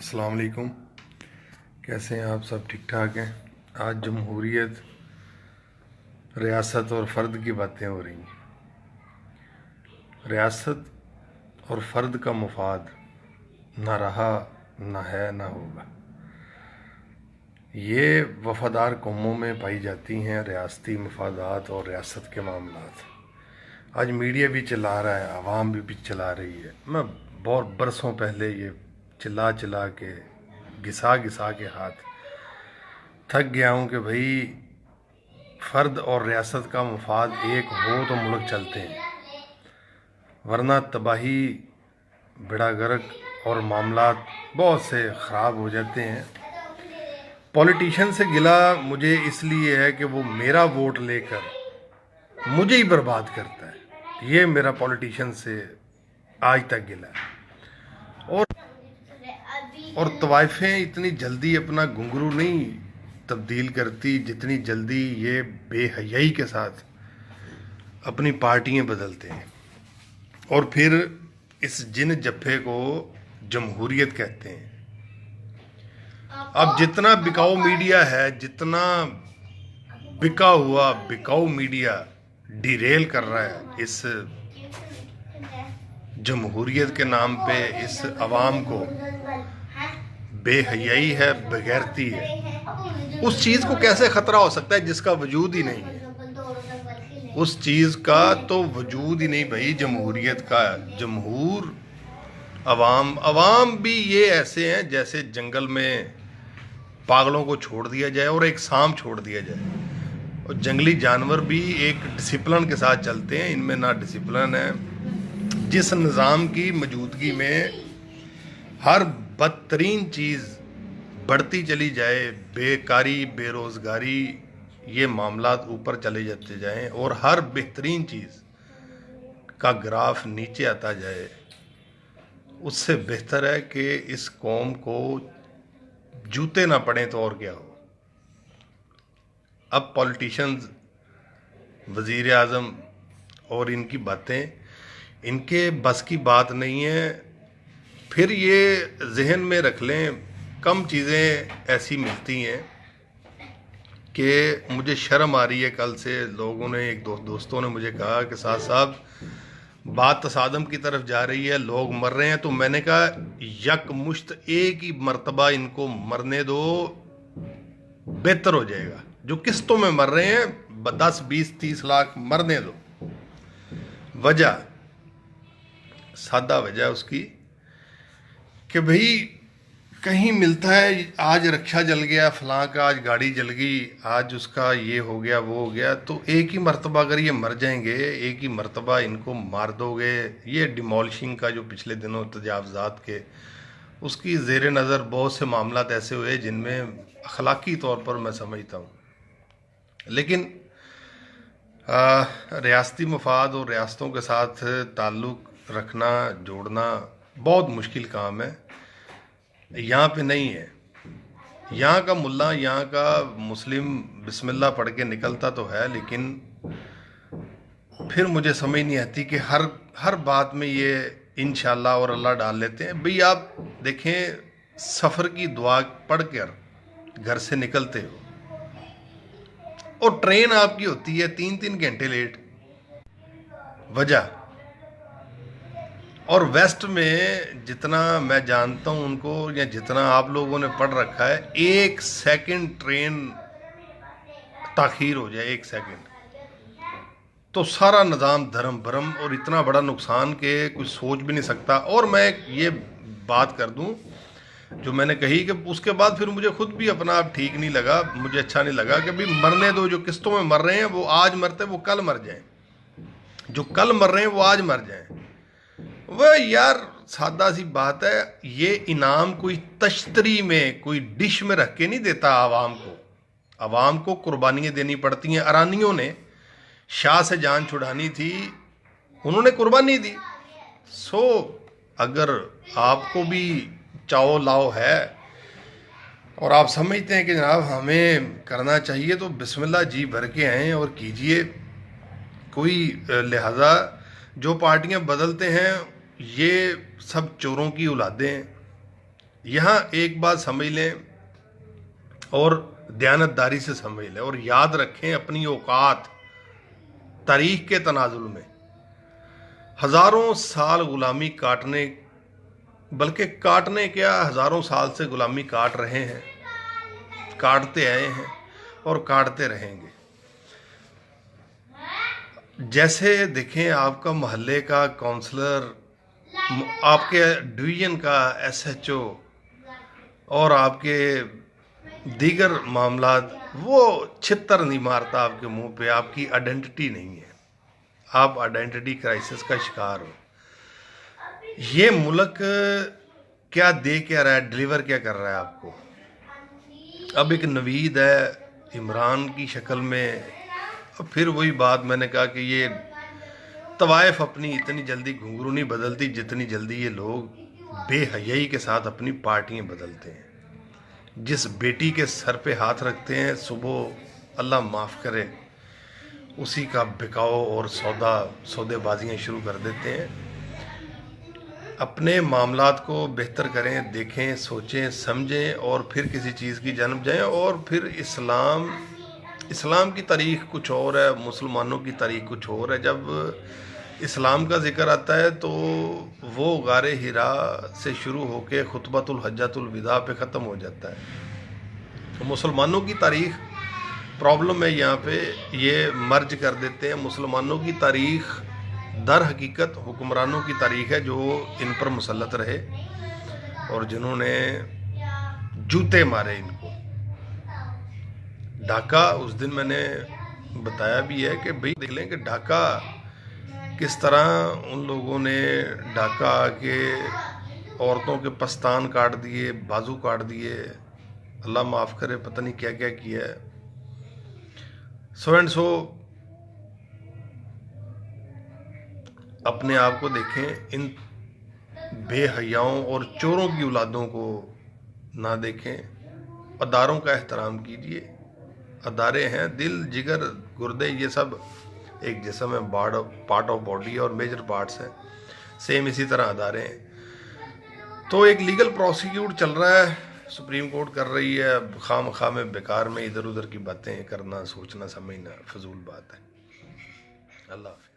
अस्सलाम वालेकुम। कैसे हैं आप सब? ठीक ठाक हैं? आज जमहूरियत, रियासत और फ़र्द की बातें हो रही हैं। रियासत और फ़र्द का मुफाद ना रहा, ना है, ना होगा। ये वफ़ादार कौमों में पाई जाती हैं रियासती मफादात और रियासत के मामलात। आज मीडिया भी चला रहा है, आवाम भी चला रही है। मैं बहुत बरसों पहले ये चिल्ला चिल्ला के, घिसा घिसा के हाथ थक गया हूँ कि भाई फ़र्द और रियासत का मफाद एक हो तो मुल्क चलते हैं, वरना तबाही, बेड़ा गर्क और मामलात बहुत से ख़राब हो जाते हैं। पॉलिटिशियन से गिला मुझे इसलिए है कि वो मेरा वोट लेकर मुझे ही बर्बाद करता है। ये मेरा पॉलिटिशियन से आज तक गिला है। और तवाइफें इतनी जल्दी अपना घुंघरू नहीं तब्दील करती जितनी जल्दी ये बेहयाई के साथ अपनी पार्टियां बदलते हैं और फिर इस जिन जफ्फे को जमहूरियत कहते हैं। अब जितना बिकाऊ मीडिया है, जितना बिका हुआ बिकाऊ मीडिया डिरेल कर रहा है इस जमहूरियत के नाम पे, इस अवाम को बेहयाई है, बेगैरती है। उस चीज़ को कैसे ख़तरा हो सकता है जिसका वजूद ही नहीं है? उस चीज़ का तो वजूद ही नहीं भाई, जमहूरियत का। जमहूर अवाम, अवाम भी ये ऐसे हैं जैसे जंगल में पागलों को छोड़ दिया जाए और एक सांप छोड़ दिया जाए। और जंगली जानवर भी एक डिसिप्लिन के साथ चलते हैं, इनमें ना डिसिप्लिन है। जिस निज़ाम की मौजूदगी में हर बदतरीन चीज़ बढ़ती चली जाए, बेकारी, बेरोज़गारी, ये मामलात ऊपर चले जाते जाएं और हर बेहतरीन चीज़ का ग्राफ नीचे आता जाए, उससे बेहतर है कि इस कौम को जूते ना पड़े तो और क्या हो। अब पॉलिटिशियंस, वज़ीर आज़म और इनकी बातें इनके बस की बात नहीं है। फिर ये जहन में रख लें, कम चीज़ें ऐसी मिलती हैं कि मुझे शर्म आ रही है। कल से लोगों ने, एक दोस्तों ने मुझे कहा कि साहब साहब बात तसादम की तरफ जा रही है, लोग मर रहे हैं। तो मैंने कहा यकमुश्त एक ही मर्तबा इनको मरने दो, बेहतर हो जाएगा। जो किस्तों में मर रहे हैं 10, 20, 30 लाख मरने दो। वजह सादा वजह उसकी कि भाई कहीं मिलता है, आज रक्षा जल गया फलां का, आज गाड़ी जल गई, आज उसका ये हो गया, वो हो गया। तो एक ही मर्तबा अगर ये मर जाएंगे, एक ही मर्तबा इनको मार दोगे। ये डिमोलिशिंग का जो पिछले दिनों तजावज़ात के, उसकी ज़ेर नज़र बहुत से मामलात ऐसे हुए जिनमें अखलाकी तौर पर मैं समझता हूँ। लेकिन रियासती मफाद और रियासतों के साथ ताल्लुक़ रखना, जोड़ना बहुत मुश्किल काम है। यहाँ पे नहीं है। यहाँ का मुल्ला, यहाँ का मुस्लिम बिस्मिल्लाह पढ़ के निकलता तो है, लेकिन फिर मुझे समझ नहीं आती कि हर बात में ये इंशाल्लाह और अल्लाह डाल लेते हैं। भाई आप देखें, सफ़र की दुआ पढ़ कर घर से निकलते हो और ट्रेन आपकी होती है 3-3 घंटे लेट। वजह, और वेस्ट में जितना मैं जानता हूँ उनको, या जितना आप लोगों ने पढ़ रखा है, 1 सेकंड ट्रेन ताख़ीर हो जाए, 1 सेकंड, तो सारा निज़ाम धर्म भरम और इतना बड़ा नुकसान के कुछ सोच भी नहीं सकता। और मैं ये बात कर दूं जो मैंने कही कि उसके बाद फिर मुझे खुद भी अपना आप ठीक नहीं लगा, मुझे अच्छा नहीं लगा कि भाई मरने दो। जो किस्तों में मर रहे हैं वो आज मरते, वो कल मर जाएं। जो कल मर रहे हैं वो आज मर जाएं। वह यार सादा सी बात है। ये इनाम कोई तश्तरी में, कोई डिश में रख के नहीं देता आवाम को। आवाम को कुर्बानियाँ देनी पड़ती हैं। अरानियों ने शाह से जान छुड़ानी थी, उन्होंने कुर्बानी दी। सो अगर आपको भी चाओ लाओ है और आप समझते हैं कि जनाब हमें करना चाहिए, तो बिस्मिल्लाह जी भर के आएँ और कीजिए। कोई लिहाजा जो पार्टियां बदलते हैं ये सब चोरों की औलादें हैं। यहाँ एक बात समझ लें और दयानतदारी से समझ लें और याद रखें अपनी औकात। तारीख के तनाजुल में हजारों साल गुलामी काटने, बल्कि काटने क्या, हजारों साल से गुलामी काट रहे हैं, काटते आए हैं और काटते रहेंगे। जैसे देखें, आपका मोहल्ले का काउंसलर, आपके डिवीजन का एसएचओ और आपके दीगर मामलात, वो छितर नहीं मारता आपके मुंह पे। आपकी आइडेंटिटी नहीं है, आप आइडेंटिटी क्राइसिस का शिकार हो। ये मुल्क क्या दे क्या रहा है, डिलीवर क्या कर रहा है आपको। अब एक नवीद है इमरान की शक्ल में। अब फिर वही बात मैंने कहा कि ये तवाइफ अपनी इतनी जल्दी घुंघरू नहीं बदलती जितनी जल्दी ये लोग बेहयाई के साथ अपनी पार्टियां बदलते हैं। जिस बेटी के सर पे हाथ रखते हैं सुबह, अल्लाह माफ़ करे, उसी का बिकाओ और सौदेबाजियाँ शुरू कर देते हैं। अपने मामलात को बेहतर करें, देखें, सोचें, समझें और फिर किसी चीज़ की जानब जाएं। और फिर इस्लाम की तारीख़ कुछ और है, मुसलमानों की तारीख़ कुछ और है। जब इस्लाम का जिक्र आता है तो वो गारे हिरा से शुरू होकर खुतबतुल हज्जतुल विदा पे ख़त्म हो जाता है। तो मुसलमानों की तारीख़ प्रॉब्लम है यहाँ पे, ये मर्ज कर देते हैं। मुसलमानों की तारीख़ दर हकीकत हुक्मरानों की तारीख़ है जो इन पर मुसल्लत रहे और जिन्होंने जूते मारे इनको। ढाका, उस दिन मैंने बताया भी है कि भाई देख लें कि ढाका किस तरह उन लोगों ने ढाका आके औरतों के पस्तान काट दिए, बाजू काट दिए, अल्लाह माफ़ करे, पता नहीं क्या क्या किया है। सो एंड सो अपने आप को देखें, इन बेहयाओं और चोरों की औलादों को ना देखें। अदारों का एहतराम कीजिए। अदारे हैं, दिल, जिगर, गुर्दे, ये सब एक जिस्म है, पार्ट ऑफ बॉडी और मेजर पार्ट्स हैं। सेम इसी तरह अदारे हैं। तो एक लीगल प्रोसिक्यूट चल रहा है, सुप्रीम कोर्ट कर रही है। खामखा में बेकार में इधर उधर की बातें करना, सोचना, समझना फजूल बात है। अल्लाह हाफ़िज़।